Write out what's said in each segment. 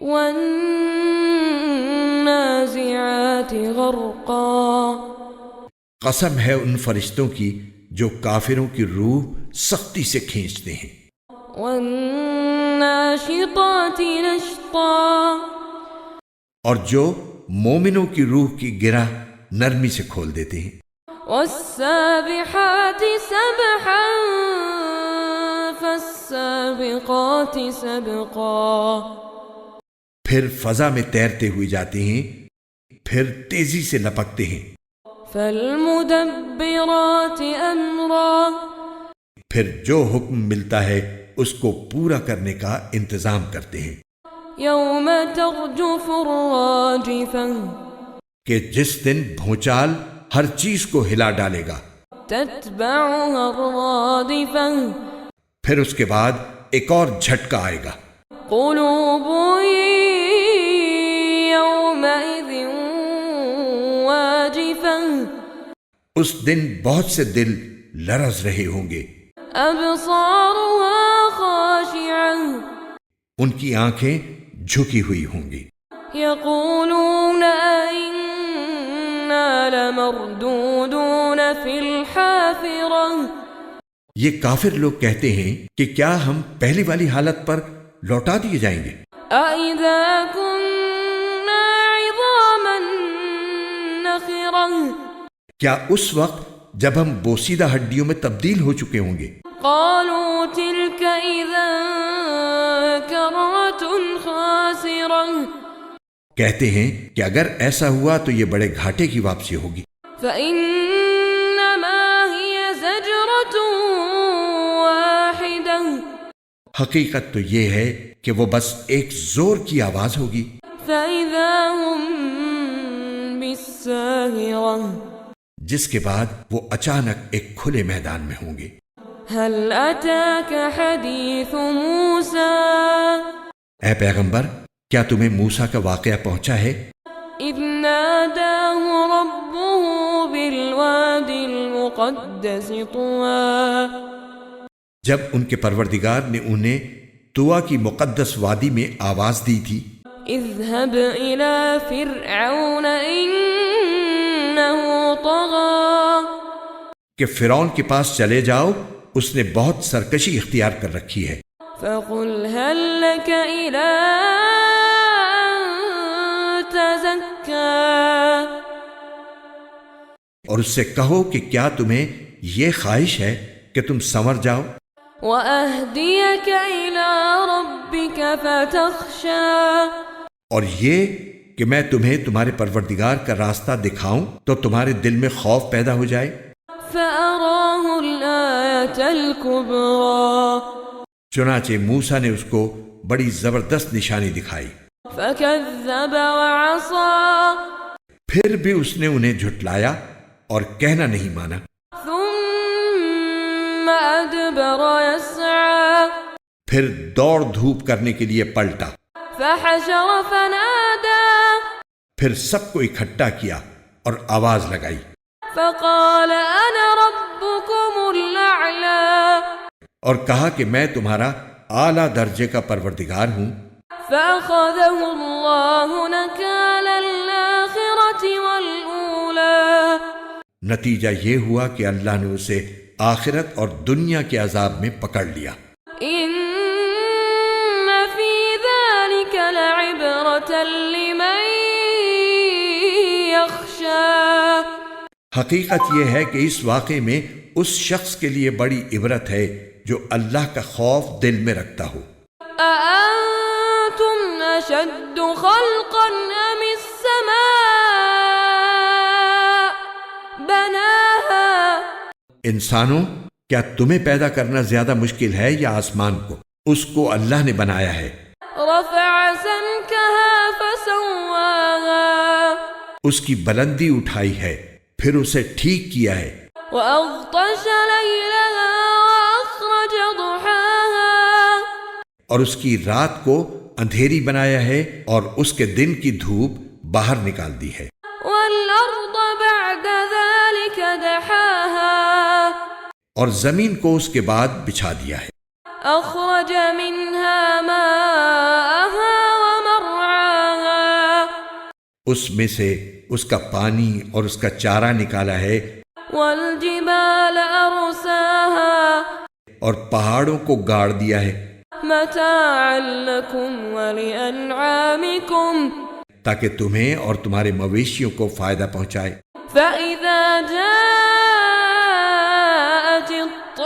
وَالنَّازِعَاتِ غَرْقًا قسم ہے ان فرشتوں کی جو کافروں کی روح سختی سے کھینچتے ہیں، وَالنَّاشِطَاتِ نَشْطًا اور جو مومنوں کی روح کی گرہ نرمی سے کھول دیتے ہیں، وَالسَّابِحَاتِ سَبْحًا فَالسَّابِقَاتِ سَبْقًا پھر فضا میں تیرتے ہوئے جاتے ہیں، پھر تیزی سے لپکتے ہیں، فَالْمُدَبِّرَاتِ أَمْرًا پھر جو حکم ملتا ہے اس کو پورا کرنے کا انتظام کرتے ہیں، يَوْمَ تَرْجُفُ الرَّاجِفَةُ کہ جس دن بھونچال ہر چیز کو ہلا ڈالے گا، تَتْبَعُهَا الرَّادِفَةُ پھر اس کے بعد ایک اور جھٹکا آئے گا، قُلُوبٌ يَوْمَئِذٍ وَاجِفَةٌ اس دن بہت سے دل لرز رہے ہوں گے، أَبْصَارُهَا خَاشِعَةٌ ان کی آنکھیں جھکی ہوئی ہوں گی، يَقُولُونَ أَإِنَّا لَمَرْدُودُونَ فِي الْحَافِرَةِ یہ کافر لوگ کہتے ہیں کہ کیا ہم پہلی والی حالت پر لوٹا دیے جائیں گے، أَإِذَا كُنَّا عِظَامًا نَخِرَةً کیا اس وقت جب ہم بوسیدہ ہڈیوں میں تبدیل ہو چکے ہوں گے، قَالُوا تِلْكَ إِذًا كَرَّةٌ خَاسِرَةٌ کہتے ہیں کہ اگر ایسا ہوا تو یہ بڑے گھاٹے کی واپسی ہوگی، فَإِنَّمَا هِيَ زَجْرَةٌ وَاحِدَةٌ حقیقت تو یہ ہے کہ وہ بس ایک زور کی آواز ہوگی، فَإِذَا هُمْ بِالسَّاهِرَةِ جس کے بعد وہ اچانک ایک کھلے میدان میں ہوں گے۔ هَلْ أَتَاكَ حَدِيثُ مُوسَىٰ اے پیغمبر، کیا تمہیں موسیٰ کا واقعہ پہنچا ہے؟ إِذْ نَادَاهُ رَبُّهُ بِالْوَادِ الْمُقَدَّسِ طُوًى جب ان کے پروردگار نے انہیں طویٰ کی مقدس وادی میں آواز دی تھی، اذهب إلى فرعون إنه طغى کہ فرعون کے پاس چلے جاؤ، اس نے بہت سرکشی اختیار کر رکھی ہے، فقل هل لك إلى أن تزكى اور اس سے کہو کہ کیا تمہیں یہ خواہش ہے کہ تم سنور جاؤ، وأهديك إلى ربك فتخشى اور یہ کہ میں تمہیں تمہارے پروردگار کا راستہ دکھاؤں تو تمہارے دل میں خوف پیدا ہو جائے۔ فأراه الآية الكبرى چنانچہ موسیٰ نے اس کو بڑی زبردست نشانی دکھائی، فكذب وعصى پھر بھی اس نے انہیں جھٹلایا اور کہنا نہیں مانا، ثم أدبر يسعى پھر دوڑ دھوپ کرنے کے لیے پلٹا، فحشر فنادى پھر سب کو اکٹھا کیا اور آواز لگائی، فقال أنا ربكم الأعلى اور کہا کہ میں تمہارا اعلیٰ درجے کا پروردگار ہوں۔ فأخذه الله نكال الآخرة والأولى نتیجہ یہ ہوا کہ اللہ نے اسے آخرت اور دنیا کے عذاب میں پکڑ لیا۔ إن في ذلك لعبرة لمن يخشى حقیقت یہ ہے کہ اس واقعے میں اس شخص کے لیے بڑی عبرت ہے جو اللہ کا خوف دل میں رکھتا ہو۔ أأنتم أشد خلقا أم السماء بناها انسانوں، کیا تمہیں پیدا کرنا زیادہ مشکل ہے یا آسمان کو؟ اس کو اللہ نے بنایا ہے۔ رفع سمكها فسواها اس کی بلندی اٹھائی ہے، پھر اسے ٹھیک کیا ہے، وأغطش ليلها وأخرج ضحاها اور اس کی رات کو اندھیری بنایا ہے اور اس کے دن کی دھوپ باہر نکال دی ہے، والأرض بعد ذلك دحاها اور زمین کو اس کے بعد بچھا دیا ہے، أخرج منها ماءها ومرعاها اس میں سے اس کا پانی اور اس کا چارہ نکالا ہے، والجبال أرساها اور پہاڑوں کو گاڑ دیا ہے متاعا لكم ولأنعامكم تاکہ تمہیں اور تمہارے مویشیوں کو فائدہ پہنچائے۔ فإذا جاءت الطامة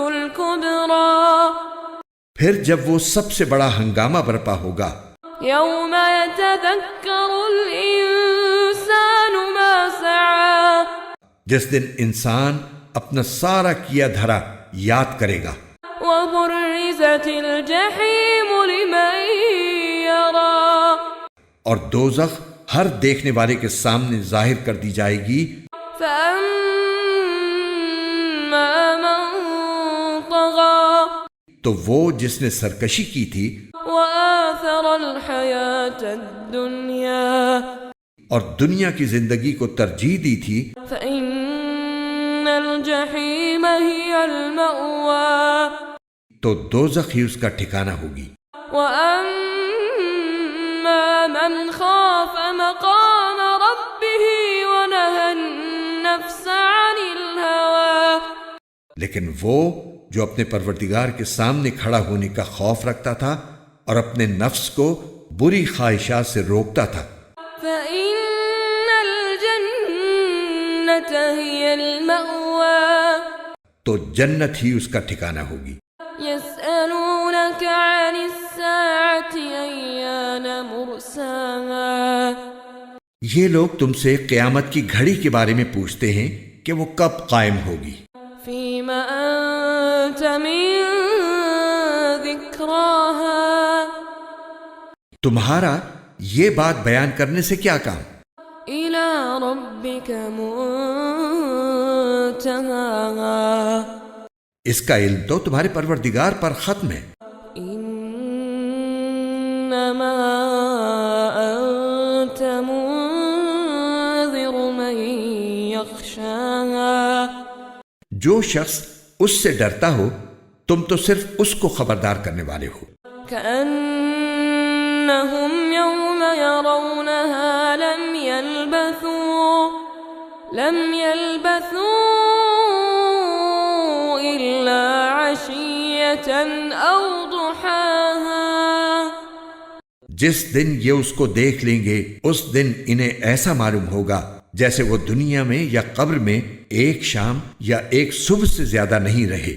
الكبرى پھر جب وہ سب سے بڑا ہنگامہ برپا ہوگا، يوم يتذكر الإنسان ما سعى جس دن انسان اپنا سارا کیا دھرا یاد کرے گا، وبرزت الجحيم لمن يرى اور دوزخ ہر دیکھنے والے کے سامنے ظاہر کر دی جائے گی، فأما من طغى تو وہ جس نے سرکشی کی تھی وآثر الحياة الدنيا اور دنیا کی زندگی کو ترجیح دی تھی، فإن الجحيم هي المأوى تو دوزخ ہی اس کا ٹھکانہ ہوگی۔ وأما من خاف مقام ربه ونهى النفس عن الهوى لیکن وہ جو اپنے پروردگار کے سامنے کھڑا ہونے کا خوف رکھتا تھا اور اپنے نفس کو بری خواہشات سے روکتا تھا، فإن الجنة هي المأوى تو جنت ہی اس کا ٹھکانہ ہوگی۔ يسألونك عن الساعة أيان مرساها یہ لوگ تم سے قیامت کی گھڑی کے بارے میں پوچھتے ہیں کہ وہ کب قائم ہوگی، فيم أنت من ذكراها تمہارا یہ بات بیان کرنے سے کیا کام؟ إلى ربك منتهاها اس کا علم تو تمہارے پروردگار پر ختم ہے۔ إنما أنت منذر من يخشاها جو شخص اس سے ڈرتا ہو تم تو صرف اس کو خبردار کرنے والے ہو، كأنهم يوم يرونها لم يلبثوا إلا عشية أو ضحاها جس دن یہ اس کو دیکھ لیں گے اس دن انہیں ایسا معلوم ہوگا جیسے وہ دنیا میں یا قبر میں ایک شام یا ایک صبح سے زیادہ نہیں رہے۔